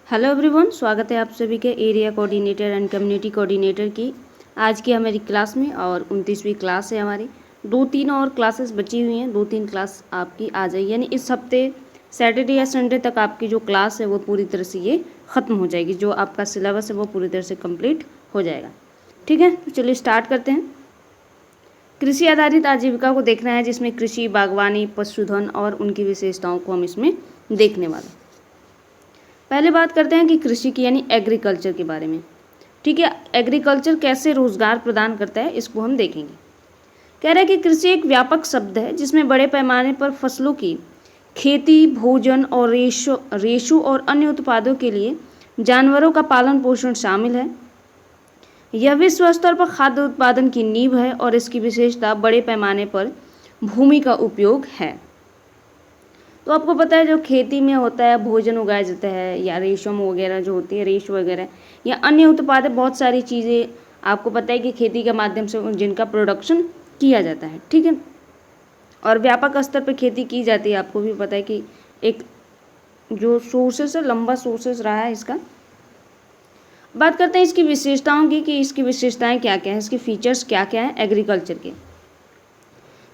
Hello everyone, स्वागत है आप सभी के area coordinator and community coordinator की आज की हमारी क्लास में। और 29वीं क्लास है हमारी। 2-3 और क्लासेस बची हुई हैं, 2-3 क्लास आपकी आ जाएगी, यानी इस हफ्ते सैटरडे या संडे तक आपकी जो क्लास है वो पूरी तरह से ये ख़त्म हो जाएगी। जो आपका सिलेबस है वो पूरी तरह से कंप्लीट हो जाएगा। ठीक है, तो चलिए स्टार्ट करते हैं। कृषि आधारित आजीविका को देखना है, जिसमें कृषि, बागवानी, पशुधन और उनकी विशेषताओं को हम इसमें देखने वाले हैं। पहले बात करते हैं कि कृषि की यानी एग्रीकल्चर के बारे में। ठीक है, एग्रीकल्चर कैसे रोजगार प्रदान करता है इसको हम देखेंगे। कह रहा है कि कृषि एक व्यापक शब्द है जिसमें बड़े पैमाने पर फसलों की खेती, भोजन और रेशो और अन्य उत्पादों के लिए जानवरों का पालन पोषण शामिल है। यह विश्व स्तर पर खाद्य उत्पादन की नींव है और इसकी विशेषता बड़े पैमाने पर भूमि का उपयोग है। तो आपको पता है जो खेती में होता है, भोजन उगाया जाता है, या रेशम वगैरह जो होती है, रेश वगैरह या अन्य उत्पाद, बहुत सारी चीज़ें आपको पता है कि खेती के माध्यम से जिनका प्रोडक्शन किया जाता है। ठीक है, और व्यापक स्तर पर खेती की जाती है। आपको भी पता है कि एक जो सोर्सेस है, लंबा सोर्सेस रहा है इसका। बात करते हैं इसकी विशेषताओं की कि इसकी विशेषताएं क्या क्या है, इसके फीचर्स क्या क्या है एग्रीकल्चर के।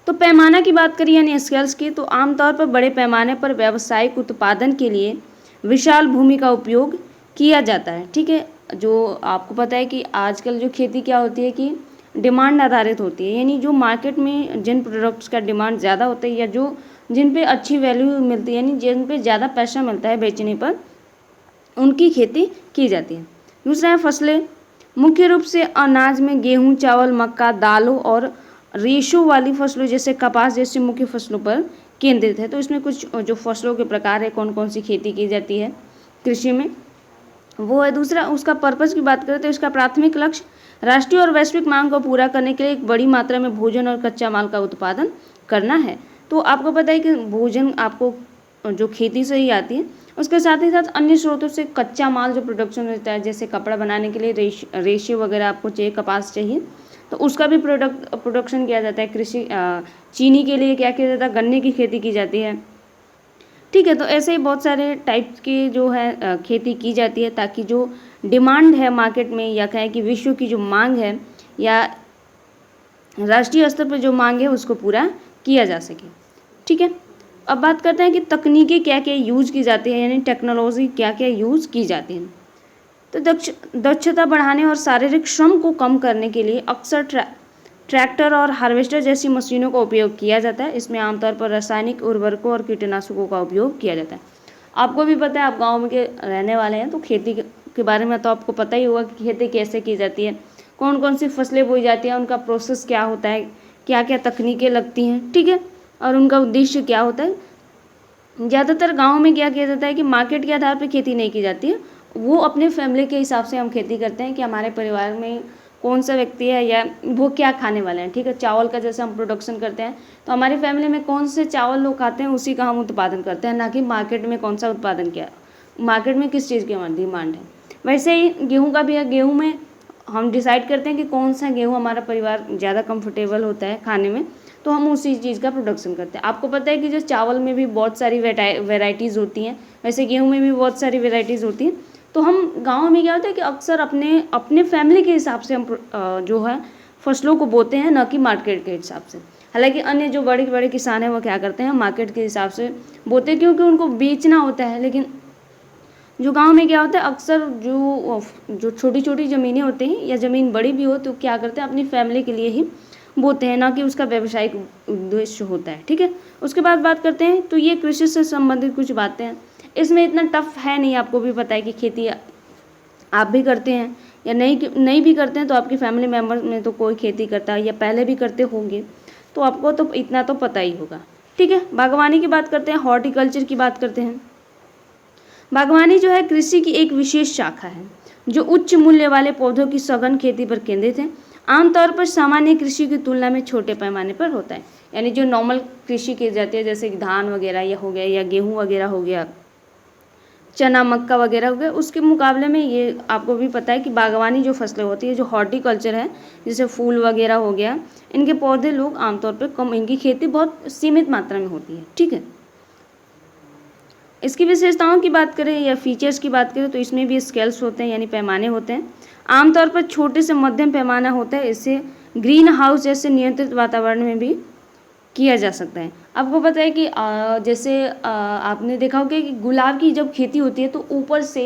तो पैमाना की बात करें यानी स्केल्स की, तो आमतौर पर बड़े पैमाने पर व्यावसायिक उत्पादन के लिए विशाल भूमि का उपयोग किया जाता है। ठीक है, जो आपको पता है कि आजकल जो खेती क्या होती है कि डिमांड आधारित होती है, यानी जो मार्केट में जिन प्रोडक्ट्स का डिमांड ज़्यादा होता है या जो जिन पे अच्छी वैल्यू मिलती है, यानी जिन पे ज़्यादा पैसा मिलता है बेचने पर, उनकी खेती की जाती है। दूसरा है फसलें। मुख्य रूप से अनाज में गेहूँ, चावल, मक्का, दालों और रेशो वाली फसलों जैसे कपास जैसी मुख्य फसलों पर केंद्रित है। तो इसमें कुछ जो फसलों के प्रकार है, कौन कौन सी खेती की जाती है कृषि में, वो है। दूसरा उसका पर्पज़ की बात करें तो इसका प्राथमिक लक्ष्य राष्ट्रीय और वैश्विक मांग को पूरा करने के लिए एक बड़ी मात्रा में भोजन और कच्चा माल का उत्पादन करना है। तो आपको पता है कि भोजन आपको जो खेती से ही आती है, उसके साथ ही साथ अन्य स्रोतों से कच्चा माल जो प्रोडक्शन होता है, जैसे कपड़ा बनाने के लिए रेशे वगैरह आपको चाहिए, कपास चाहिए, तो उसका भी प्रोडक्शन किया जाता है। कृषि चीनी के लिए क्या किया जाता है, गन्ने की खेती की जाती है। ठीक है, तो ऐसे ही बहुत सारे टाइप की जो है खेती की जाती है, ताकि जो डिमांड है मार्केट में, या कहें कि विश्व की जो मांग है या राष्ट्रीय स्तर पर जो मांग है, उसको पूरा किया जा सके। ठीक है, अब बात करते हैं कि तकनीकी क्या क्या यूज़ की जाती है, यानी टेक्नोलॉजी क्या क्या यूज़ की जाती है। तो दक्षता बढ़ाने और शारीरिक श्रम को कम करने के लिए अक्सर ट्रैक्टर और हार्वेस्टर जैसी मशीनों का उपयोग किया जाता है। इसमें आमतौर पर रासायनिक उर्वरकों और कीटनाशकों का उपयोग किया जाता है। आपको भी पता है, आप गांव में के रहने वाले हैं, तो खेती के बारे में तो आपको पता ही होगा कि खेती कैसे की जाती है, कौन कौन सी फसलें बोई जाती हैं, उनका प्रोसेस क्या होता है, क्या क्या तकनीकें लगती हैं। ठीक है, और उनका उद्देश्य क्या होता है। ज़्यादातर गाँव में क्या किया जाता है कि मार्केट के आधार पर खेती नहीं की जाती है, वो अपने फैमिली के हिसाब से हम खेती करते हैं कि हमारे परिवार में कौन सा व्यक्ति है या वो क्या खाने वाले हैं। ठीक है, चावल का जैसे हम प्रोडक्शन करते हैं, तो हमारी फैमिली में कौन से चावल लोग खाते हैं उसी का हम उत्पादन करते हैं, ना कि मार्केट में कौन सा उत्पादन किया, मार्केट में किस चीज़ की डिमांड है। वैसे ही गेहूँ का भी है, गेहूँ में हम डिसाइड करते हैं कि कौन सा गेहूँ हमारा परिवार ज़्यादा कंफर्टेबल होता है खाने में, तो हम उसी चीज़ का प्रोडक्शन करते हैं। आपको पता है कि जो चावल में भी बहुत सारी वेराइटीज़ होती हैं, वैसे गेहूँ में भी बहुत सारी वेराइटीज़ होती हैं। तो हम गाँव में क्या होता है कि अक्सर अपने अपने फैमिली के हिसाब से हम जो है फसलों को बोते हैं, न कि मार्केट के हिसाब से। हालांकि अन्य जो बड़े बड़े किसान हैं वो क्या करते हैं, मार्केट के हिसाब से बोते हैं, क्योंकि उनको बेचना होता है। लेकिन जो गांव में क्या होता है, अक्सर जो छोटी छोटी ज़मीनें होती हैं या ज़मीन बड़ी भी हो, तो क्या करते हैं अपनी फैमिली के लिए ही बोते हैं, ना कि उसका व्यवसायिक उद्देश्य होता है। ठीक है, उसके बाद बात करते हैं, तो ये कृषि से संबंधित कुछ बातें हैं। इसमें इतना टफ है नहीं, आपको भी पता है कि खेती आप भी करते हैं या नहीं भी करते हैं, तो आपकी फैमिली मेम्बर में तो कोई खेती करता है या पहले भी करते होंगे, तो आपको तो इतना तो पता ही होगा। ठीक है, बागवानी की बात करते हैं, हॉर्टिकल्चर की बात करते हैं। बागवानी जो है कृषि की एक विशेष शाखा है जो उच्च मूल्य वाले पौधों की सघन खेती पर केंद्रित है। आमतौर पर सामान्य कृषि की तुलना में छोटे पैमाने पर होता है, यानी जो नॉर्मल कृषि की जाती है, जैसे धान वगैरह या हो गया, या गेहूँ वगैरह हो गया, चना मक्का वगैरह हो गया, उसके मुकाबले में ये आपको भी पता है कि बागवानी जो फसलें होती है, जो हॉर्टिकल्चर है, जैसे फूल वगैरह हो गया, इनके पौधे लोग आमतौर पर कम, इनकी खेती बहुत सीमित मात्रा में होती है। ठीक है, इसकी विशेषताओं की बात करें या फीचर्स की बात करें तो इसमें भी स्केल्स होते हैं यानी पैमाने होते हैं। आमतौर पर छोटे से मध्यम पैमाना होता है। इससे ग्रीन हाउस जैसे नियंत्रित वातावरण में भी किया जा सकता है। आपको पता है कि जैसे आपने देखा होगा कि गुलाब की जब खेती होती है तो ऊपर से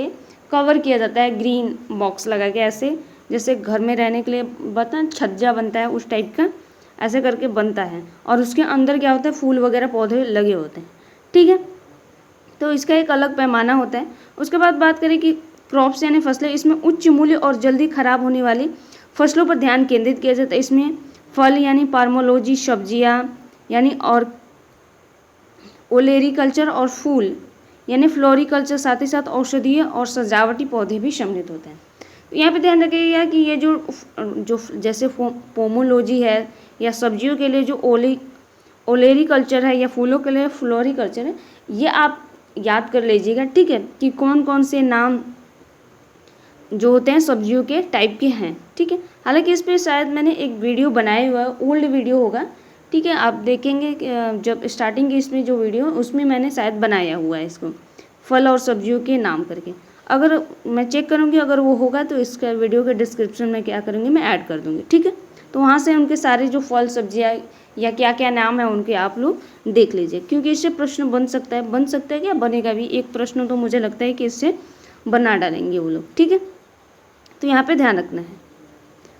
कवर किया जाता है ग्रीन बॉक्स लगा के, ऐसे जैसे घर में रहने के लिए बनता है छज्जा बनता है उस टाइप का, ऐसे करके बनता है और उसके अंदर क्या होता है फूल वगैरह पौधे लगे होते हैं। ठीक है, तो इसका एक अलग पैमाना होता है। उसके बाद बात करें कि क्रॉप्स यानी फसलें, इसमें उच्च मूल्य और जल्दी खराब होने वाली फसलों पर ध्यान केंद्रित किया जाता है। इसमें फल यानी पार्मोलॉजी, सब्जियां यानी और ओलेरिकल्चर और फूल यानी फ्लोरिकल्चर, साथ ही साथ औषधीय और सजावटी पौधे भी सम्मिलित होते हैं। तो यहाँ पे ध्यान रखिएगा कि ये जो जैसे पोमोलॉजी है या सब्जियों के लिए जो ओलेरिकल्चर है या फूलों के लिए फ्लोरिकल्चर है, ये आप याद कर लीजिएगा। ठीक है, कि कौन कौन से नाम जो होते हैं सब्जियों के टाइप के हैं। ठीक है, हालांकि इस पर शायद मैंने एक वीडियो बनाया हुआ है, ओल्ड वीडियो होगा। ठीक है, आप देखेंगे जब स्टार्टिंग की इसमें जो वीडियो उसमें मैंने शायद बनाया हुआ है इसको फल और सब्जियों के नाम करके। अगर मैं चेक करूँगी अगर वो होगा तो इसका वीडियो के डिस्क्रिप्शन में क्या करूँगी मैं ऐड कर दूँगी। ठीक है, तो वहाँ से उनके सारे जो फल सब्जियाँ या क्या क्या नाम है उनके आप लोग देख लीजिए, क्योंकि इससे प्रश्न बन सकता है क्या बनेगा भी एक प्रश्न, तो मुझे लगता है कि इससे बना डालेंगे वो लोग। ठीक है, तो यहाँ पे ध्यान रखना है।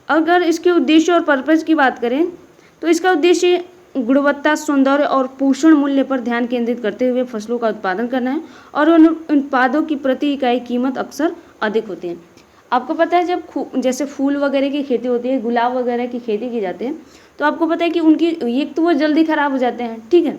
अगर इसके उद्देश्य और पर्पज़ की बात करें तो इसका उद्देश्य गुणवत्ता, सौंदर्य और पोषण मूल्य पर ध्यान केंद्रित करते हुए फसलों का उत्पादन करना है और उन उत्पादों की प्रति इकाई कीमत अक्सर अधिक होती है। आपको पता है जब जैसे फूल वगैरह की खेती होती है, गुलाब वगैरह की खेती की जाती है, तो आपको पता है कि उनकी एक तो वो जल्दी ख़राब हो जाते हैं। ठीक है,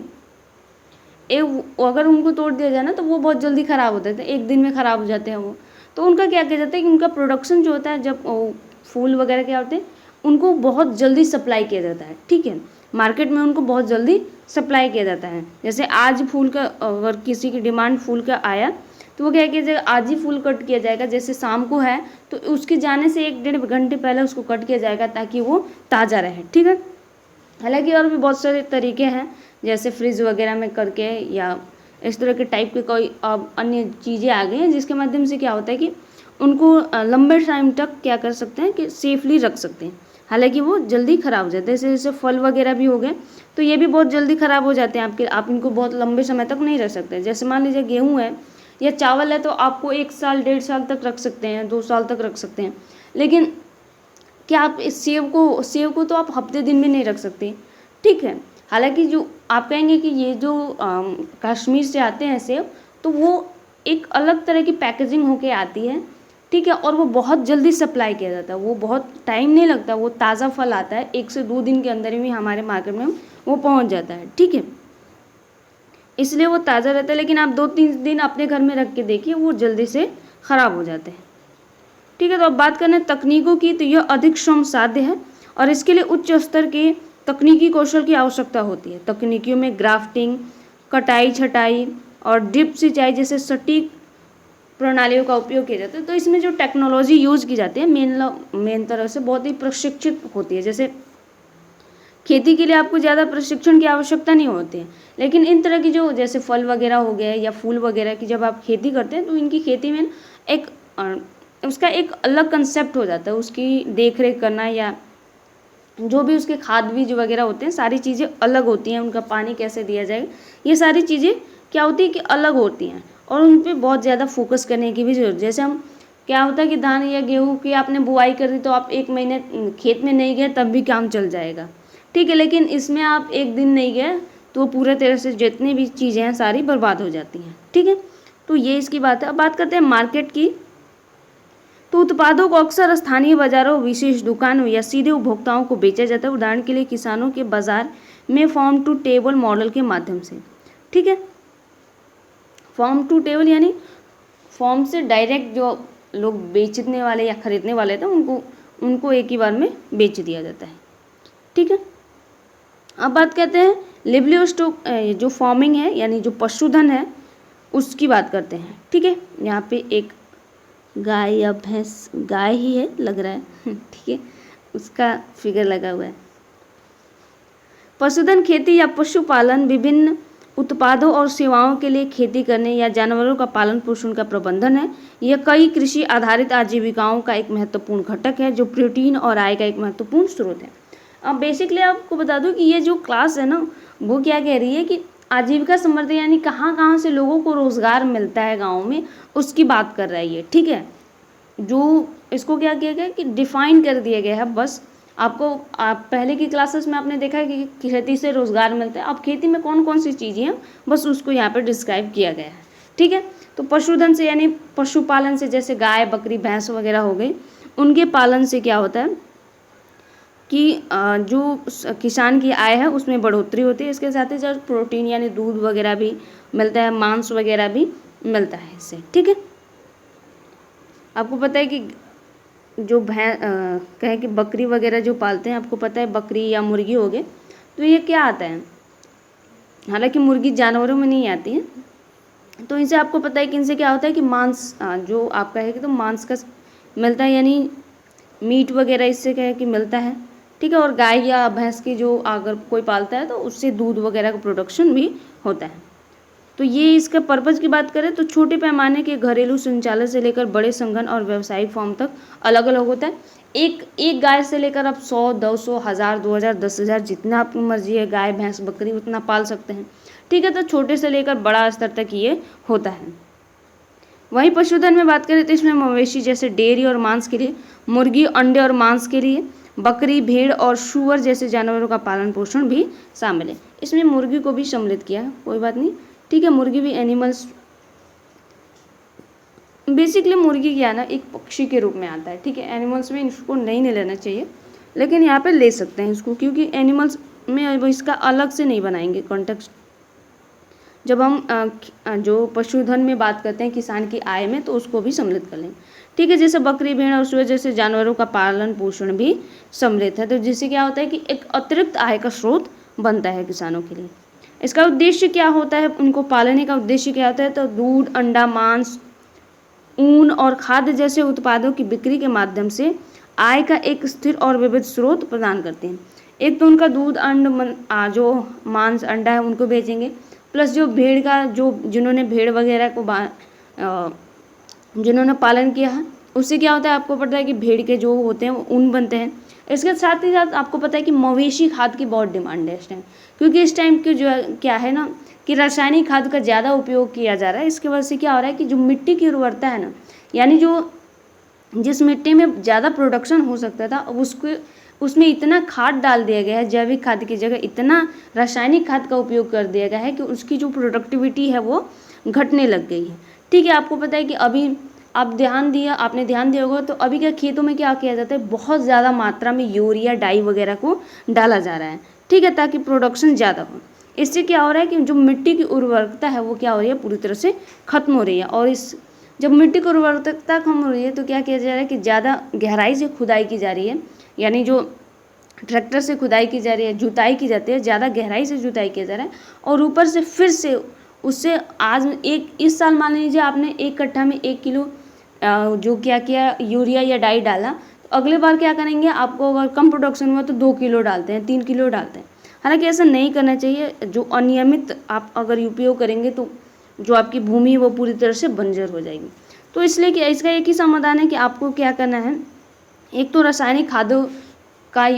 एक अगर उनको तोड़ दिया जाए ना तो वो बहुत जल्दी ख़राब हो जाते हैं, एक दिन में ख़राब हो जाते हैं वो। तो उनका क्या किया जाता है कि उनका प्रोडक्शन जो होता है, जब फूल वगैरह क्या होते हैं उनको बहुत जल्दी सप्लाई किया जाता है। ठीक है, मार्केट में उनको बहुत जल्दी सप्लाई किया जाता है। जैसे आज फूल का अगर किसी की डिमांड फूल का आया तो वो क्या किया जाएगा, आज ही फूल कट किया जाएगा। जैसे शाम को है तो उसके जाने से 1-1.5 घंटे पहले उसको कट किया जाएगा ताकि वो ताज़ा रहे। ठीक है, हालांकि और भी बहुत सारे तरीके हैं जैसे फ्रिज वगैरह में करके या इस तरह के टाइप के कोई अब अन्य चीज़ें आ गई हैं जिसके माध्यम से क्या होता है कि उनको लंबे टाइम तक क्या कर सकते हैं कि सेफली रख सकते हैं, हालांकि वो जल्दी ख़राब हो जाते हैं। जैसे फल वगैरह भी हो गए तो ये भी बहुत जल्दी ख़राब हो जाते हैं आप इनको बहुत लंबे समय तक नहीं रख सकते। जैसे मान लीजिए गेहूँ है या चावल है तो आपको 1 साल 1.5 साल तक रख सकते हैं, 2 साल तक रख सकते हैं, लेकिन क्या आप इस सेब को तो आप हफ्ते दिन में नहीं रख सकते। ठीक है, हालांकि जो आप कहेंगे कि ये जो कश्मीर से आते हैं सेब तो वो एक अलग तरह की पैकेजिंग होके आती है। ठीक है, और वो बहुत जल्दी सप्लाई किया जाता है, वो बहुत टाइम नहीं लगता, वो ताज़ा फल आता है 1 से 2 दिन के अंदर ही हमारे मार्केट में वो पहुंच जाता है। ठीक है, इसलिए वो ताज़ा रहता है, लेकिन आप 2-3 दिन अपने घर में रख के देखिए वो जल्दी से ख़राब हो जाते हैं। ठीक है, तो अब बात करें तकनीकों की तो यह अधिक श्रम साध्य है और इसके लिए उच्च स्तर के तकनीकी कौशल की आवश्यकता होती है। तकनीकियों में ग्राफ्टिंग, कटाई छटाई और ड्रिप सिंचाई जैसे सटीक प्रणालियों का उपयोग किया जाता है। तो इसमें जो टेक्नोलॉजी यूज़ की जाती है मेन तरह से बहुत ही प्रशिक्षित होती है। जैसे खेती के लिए आपको ज़्यादा प्रशिक्षण की आवश्यकता नहीं होती है, लेकिन इन तरह की जो जैसे फल वगैरह हो गए या फूल वगैरह की जब आप खेती करते हैं तो इनकी खेती में एक उसका एक अलग कंसेप्ट हो जाता है, उसकी देख रेख करना या जो भी उसके खाद बीज वगैरह होते हैं सारी चीज़ें अलग होती हैं, उनका पानी कैसे दिया जाए ये सारी चीज़ें क्या होती है कि अलग होती हैं और उन पर बहुत ज़्यादा फोकस करने की भी जरूरत। जैसे हम क्या होता है कि धान या गेहूँ की आपने बुआई कर दी तो आप 1 महीने खेत में नहीं गए तब भी काम चल जाएगा। ठीक है, लेकिन इसमें आप 1 दिन नहीं गए तो पूरे तरह से जितनी भी चीज़ें हैं सारी बर्बाद हो जाती हैं। ठीक है, तो ये इसकी बात है। अब बात करते हैं मार्केट की, तो उत्पादों को अक्सर स्थानीय बाजारों, विशेष दुकानों या सीधे उपभोक्ताओं को बेचा जाता है। उदाहरण के लिए किसानों के बाजार में फार्म टू टेबल मॉडल के माध्यम से। ठीक है, फार्म टू टेबल यानी फार्म से डायरेक्ट जो लोग बेचने वाले या खरीदने वाले थे उनको एक ही बार में बेच दिया जाता है। ठीक है, अब बात करते हैं लिवलियोस्टॉक जो फार्मिंग है यानी जो पशुधन है उसकी बात करते हैं। ठीक है, यहाँ पे एक गाय या भैंस, गाय ही है लग रहा है। ठीक है, उसका फिगर लगा हुआ है। पशुधन खेती या पशुपालन विभिन्न उत्पादों और सेवाओं के लिए खेती करने या जानवरों का पालन पोषण का प्रबंधन है। यह कई कृषि आधारित आजीविकाओं का एक महत्वपूर्ण घटक है जो प्रोटीन और आय का एक महत्वपूर्ण स्रोत है। अब बेसिकली आपको बता दूं कि ये जो क्लास है ना, वो क्या कह रही है कि आजीविका समृद्धि यानी कहाँ कहाँ से लोगों को रोजगार मिलता है गाँव में, उसकी बात कर रही है। ठीक है, जो इसको क्या किया गया कि डिफाइन कर दिया गया है। बस आपको आप पहले की क्लासेस में आपने देखा है कि खेती से रोजगार मिलता है। अब खेती में कौन कौन सी चीज़ें हैं, बस उसको यहाँ पे डिस्क्राइब किया गया है। ठीक है, तो पशुधन से यानी पशुपालन से, जैसे गाय बकरी भैंस वगैरह हो गई, उनके पालन से क्या होता है कि जो किसान की आय है उसमें बढ़ोतरी होती है। इसके साथ ही साथ प्रोटीन यानी दूध वगैरह भी मिलता है, मांस वगैरह भी मिलता है इससे। ठीक है, आपको पता है कि जो कहें कि बकरी वगैरह जो पालते हैं, आपको पता है बकरी या मुर्गी हो गए, तो ये क्या आता है, हालांकि मुर्गी जानवरों में नहीं आती है, तो इनसे आपको पता है कि इनसे क्या होता है कि मांस जो आपका है कि तो मांस का मिलता है, यानी मीट वगैरह इससे क्या है कि मिलता है। ठीक है, और गाय या भैंस की जो अगर कोई पालता है तो उससे दूध वगैरह का प्रोडक्शन भी होता है। तो ये इसका पर्पज़ की बात करें तो छोटे पैमाने के घरेलू संचालन से लेकर बड़े संगठन और व्यावसायिक फॉर्म तक अलग अलग होता है। एक गाय से लेकर आप 100, 200, 1000, 2000, 10,000 जितना आपकी मर्जी है गाय भैंस बकरी उतना पाल सकते हैं। ठीक है, तो छोटे से लेकर बड़ा स्तर तक ये होता है। वहीं पशुधन में बात करें तो इसमें मवेशी जैसे डेयरी और मांस के लिए, मुर्गी अंडे और मांस के लिए, बकरी भेड़ और सूअर जैसे जानवरों का पालन पोषण भी शामिल है। इसमें मुर्गी को भी सम्मिलित किया है, कोई बात नहीं। ठीक है, मुर्गी भी एनिमल्स, बेसिकली मुर्गी क्या है ना, एक पक्षी के रूप में आता है। ठीक है, एनिमल्स में इसको नहीं लेना चाहिए, लेकिन यहाँ पे ले सकते हैं इसको, क्योंकि एनिमल्स में वो इसका अलग से नहीं बनाएंगे कॉन्टेक्स्ट। जब हम जो पशुधन में बात करते हैं किसान की आय में, तो उसको भी सम्मिलित कर लेंगे। ठीक है, जैसे बकरी भेड़ और सूअर जैसे जानवरों का पालन पोषण भी सम्मिलित है, तो जिससे क्या होता है कि एक अतिरिक्त आय का स्रोत बनता है किसानों के लिए। इसका उद्देश्य क्या होता है, उनको पालने का उद्देश्य क्या होता है, तो दूध अंडा मांस ऊन और खाद्य जैसे उत्पादों की बिक्री के माध्यम से आय का एक स्थिर और विविध स्रोत प्रदान करते हैं। एक तो उनका दूध जो मांस अंडा है उनको बेचेंगे, प्लस जो भेड़ का जो जिन्होंने भेड़ वगैरह को जिन्होंने पालन किया है, उससे क्या होता है आपको पता है कि भेड़ के जो होते हैं वो ऊन बनते हैं। इसके साथ ही साथ आपको पता है कि मवेशी खाद की बहुत डिमांड है इस टाइम, क्योंकि इस टाइम की जो क्या है ना कि रासायनिक खाद का ज़्यादा उपयोग किया जा रहा है। इसकी वजह से क्या हो रहा है कि जो मिट्टी की उर्वरता है ना, यानी जो जिस मिट्टी में ज़्यादा प्रोडक्शन हो सकता था, अब उसमें इतना खाद डाल दिया गया है, जैविक खाद की जगह इतना रासायनिक खाद का उपयोग कर दिया गया है कि उसकी जो प्रोडक्टिविटी है वो घटने लग गई है। ठीक है, आपको पता है कि अभी आपने ध्यान दिया होगा, तो अभी क्या खेतों में क्या किया जाता है, बहुत ज़्यादा मात्रा में यूरिया डाई वगैरह को डाला जा रहा है। ठीक है, ताकि प्रोडक्शन ज़्यादा हो। इससे क्या हो रहा है कि जो मिट्टी की उर्वरकता है वो क्या हो रही है, पूरी तरह से खत्म हो रही है। और जब मिट्टी की उर्वरकता कम हो रही है तो क्या किया जा रहा है कि ज़्यादा गहराई से खुदाई की जा रही है, यानी जो ट्रैक्टर से खुदाई की जा रही है, जुताई की जाती है, ज़्यादा गहराई से जुताई किया जा रहा है। और ऊपर से फिर से उससे आज इस साल मान लीजिए आपने 1 कट्ठा में 1 किलो जो क्या किया यूरिया या डाई डाला, तो अगले बार क्या करेंगे, आपको अगर कम प्रोडक्शन हुआ तो 2 किलो डालते हैं, 3 किलो डालते हैं। हालांकि ऐसा नहीं करना चाहिए। जो अनियमित आप अगर उपयोग करेंगे तो जो आपकी भूमि है वो पूरी तरह से बंजर हो जाएगी। तो इसलिए कि इसका एक ही समाधान है कि आपको क्या करना है, एक तो रासायनिक खादों का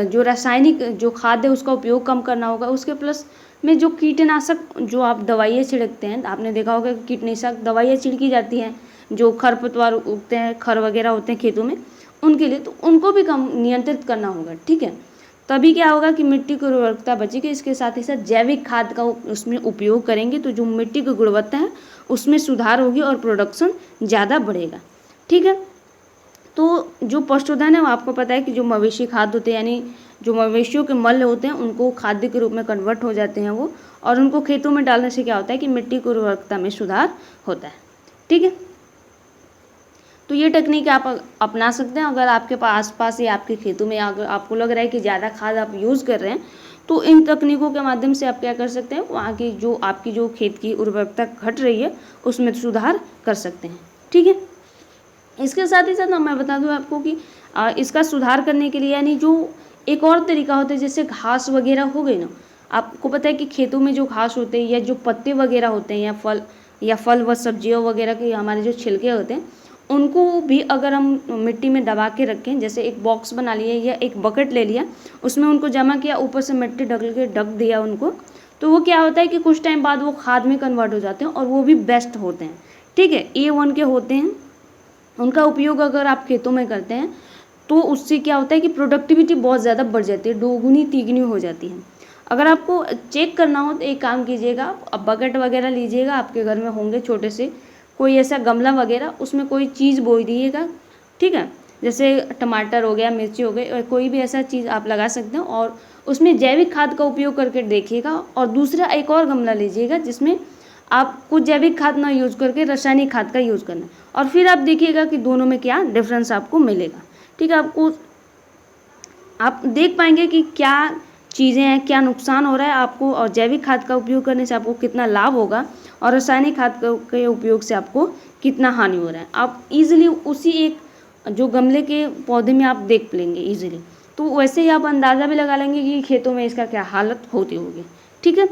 जो रासायनिक जो खाद है उसका उपयोग कम करना होगा। उसके प्लस में जो कीटनाशक जो आप दवाइयाँ छिड़कते हैं, आपने देखा होगा कि कीटनाशक दवाइयाँ छिड़की जाती हैं जो खरपतवार उगते हैं, खर वगैरह होते हैं खेतों में, उनके लिए, तो उनको भी कम नियंत्रित करना होगा। ठीक है, तभी क्या होगा कि मिट्टी की उर्वरकता बचेगी। इसके साथ ही साथ जैविक खाद का उसमें उपयोग करेंगे तो जो मिट्टी की गुणवत्ता है उसमें सुधार होगी और प्रोडक्शन ज़्यादा बढ़ेगा। ठीक है, तो जो पशुधन है वो आपको पता है कि जो मवेशी खाद होते हैं, यानी जो मवेशियों के मल होते हैं उनको खाद्य के रूप में कन्वर्ट हो जाते हैं वो, और उनको खेतों में डालने से क्या होता है कि मिट्टी की उर्वरकता में सुधार होता है। ठीक है, तो ये टेक्निक आप अपना सकते हैं। अगर आपके आसपास या आपके खेतों में अगर आपको लग रहा है कि ज़्यादा खाद आप यूज़ कर रहे हैं, तो इन तकनीकों के माध्यम से आप क्या कर सकते हैं, वहाँ की जो आपकी जो खेत की उर्वरकता घट रही है उसमें सुधार कर सकते हैं। ठीक है, इसके साथ ही साथ ना मैं बता दूं आपको कि इसका सुधार करने के लिए, यानी जो एक और तरीका होता है, जैसे घास वगैरह हो गई ना, आपको पता है कि खेतों में जो घास होते हैं या जो पत्ते वगैरह होते हैं या फल व सब्जियों वगैरह के हमारे जो छिलके होते हैं, उनको भी अगर हम मिट्टी में दबा के रखें, जैसे एक बॉक्स बना लिए या एक बकेट ले लिया, उसमें उनको जमा किया, ऊपर से मिट्टी ढक दिया उनको, तो वो क्या होता है कि कुछ टाइम बाद वो खाद में कन्वर्ट हो जाते हैं और वो भी बेस्ट होते हैं। ठीक है, A1 के होते हैं। उनका उपयोग अगर आप खेतों में करते हैं तो उससे क्या होता है कि प्रोडक्टिविटी बहुत ज़्यादा बढ़ जाती है, दोगुनी तिगुनी हो जाती है। अगर आपको चेक करना हो तो एक काम कीजिएगा, अब बकेट वगैरह लीजिएगा, आपके घर में होंगे छोटे से कोई ऐसा गमला वगैरह, उसमें कोई चीज़ बो दीजिएगा। ठीक है, जैसे टमाटर हो गया, मिर्ची हो गई, कोई भी ऐसा चीज़ आप लगा सकते हैं और उसमें जैविक खाद का उपयोग करके देखिएगा। और दूसरा एक और गमला लीजिएगा जिसमें आपको जैविक खाद ना यूज़ करके रासायनिक खाद का यूज़ करना है, और फिर आप देखिएगा कि दोनों में क्या डिफरेंस आपको मिलेगा। ठीक है, आप देख पाएंगे कि क्या चीज़ें हैं, क्या नुकसान हो रहा है आपको, और जैविक खाद का उपयोग करने से आपको कितना लाभ होगा और रासायनिक खाद के उपयोग से आपको कितना हानि हो रहा है। आप इजीली उसी एक जो गमले के पौधे में आप देख लेंगे इजीली, तो वैसे ही आप अंदाज़ा भी लगा लेंगे कि खेतों में इसका क्या हालत होती होगी। ठीक है,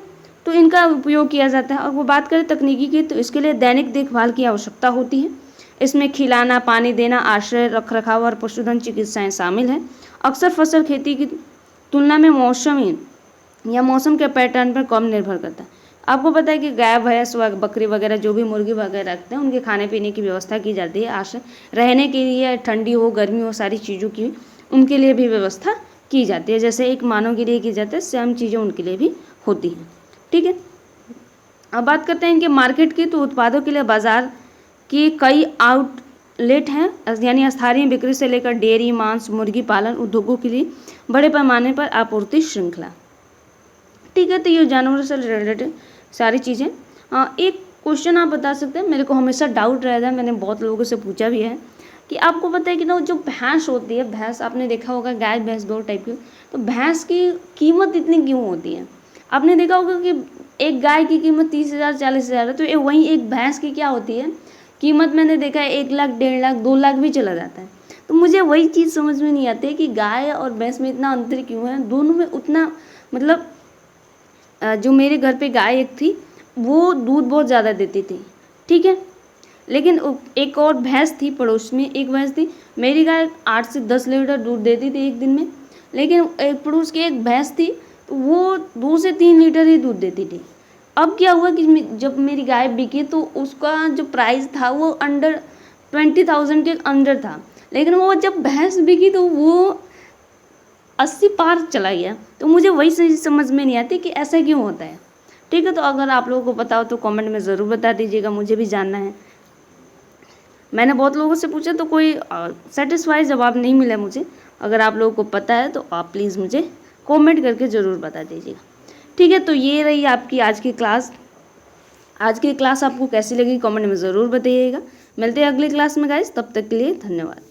तो इनका उपयोग किया जाता है। और वो बात करें तकनीकी की, तो इसके लिए दैनिक देखभाल की आवश्यकता होती है। इसमें खिलाना, पानी देना, आश्रय, रखरखाव और पशुधन चिकित्साएं शामिल हैं। अक्सर फसल खेती की तुलना में मौसमी या मौसम के पैटर्न पर कम निर्भर करता है। आपको पता है कि गाय, भैंस व बकरी वगैरह जो भी मुर्गी वगैरह रखते हैं, उनके खाने पीने की व्यवस्था की जाती है। आश्रय रहने के लिए, ठंडी हो गर्मी हो, सारी चीज़ों की उनके लिए भी व्यवस्था की जाती है। जैसे एक मानव के लिए की जाती है, सेम चीज़ें उनके लिए भी होती हैं। ठीक है, अब बात करते हैं इनके मार्केट की। तो उत्पादों के लिए बाजार के कई आउटलेट हैं, यानी स्थानीय बिक्री से लेकर डेयरी, मांस, मुर्गी पालन उद्योगों के लिए बड़े पैमाने पर आपूर्ति श्रृंखला। ठीक है, तो ये जानवरों से रिलेटेड सारी चीज़ें। एक क्वेश्चन आप बता सकते हैं, मेरे को हमेशा डाउट रहता है, मैंने बहुत लोगों से पूछा भी है कि आपको पता है कि ना जो भैंस होती है, भैंस आपने देखा होगा, गाय भैंस दो टाइप की, तो भैंस की कीमत इतनी क्यों होती है? आपने देखा होगा कि एक गाय की कीमत 30,000 40,000 है, तो वहीं एक भैंस की क्या होती है कीमत, मैंने देखा है 1 लाख 1.5 लाख 2 लाख भी चला जाता है। तो मुझे वही चीज़ समझ में नहीं आती है कि गाय और भैंस में इतना अंतर क्यों है, दोनों में उतना मतलब जो मेरे घर पे गाय एक थी, वो दूध बहुत ज़्यादा देती थी। ठीक है, लेकिन एक और भैंस थी, पड़ोस में एक भैंस थी, मेरी गाय 8 से 10 लीटर दूध देती थी एक दिन में, लेकिन एक पड़ोस की एक भैंस थी, तो वो 2 से 3 लीटर ही दूध देती थी। अब क्या हुआ कि जब मेरी गाय बिकी तो उसका जो प्राइस था वो अंडर 20,000 के अंदर था, लेकिन वो जब भैंस बिकी तो वो 80 पार चला गया। तो मुझे वही चीज़ समझ में नहीं आती कि ऐसा क्यों होता है। ठीक है, तो अगर आप लोगों को पता हो तो कमेंट में ज़रूर बता दीजिएगा, मुझे भी जानना है। मैंने बहुत लोगों से पूछा तो कोई सेटिस्फाई जवाब नहीं मिला मुझे। अगर आप लोगों को पता है तो आप प्लीज़ मुझे कमेंट करके ज़रूर बता दीजिएगा। ठीक है, तो ये रही आपकी आज की क्लास। आज की क्लास आपको कैसी लगी कमेंट में ज़रूर बताइएगा। मिलते हैं अगली क्लास में गाइस, तब तक के लिए धन्यवाद।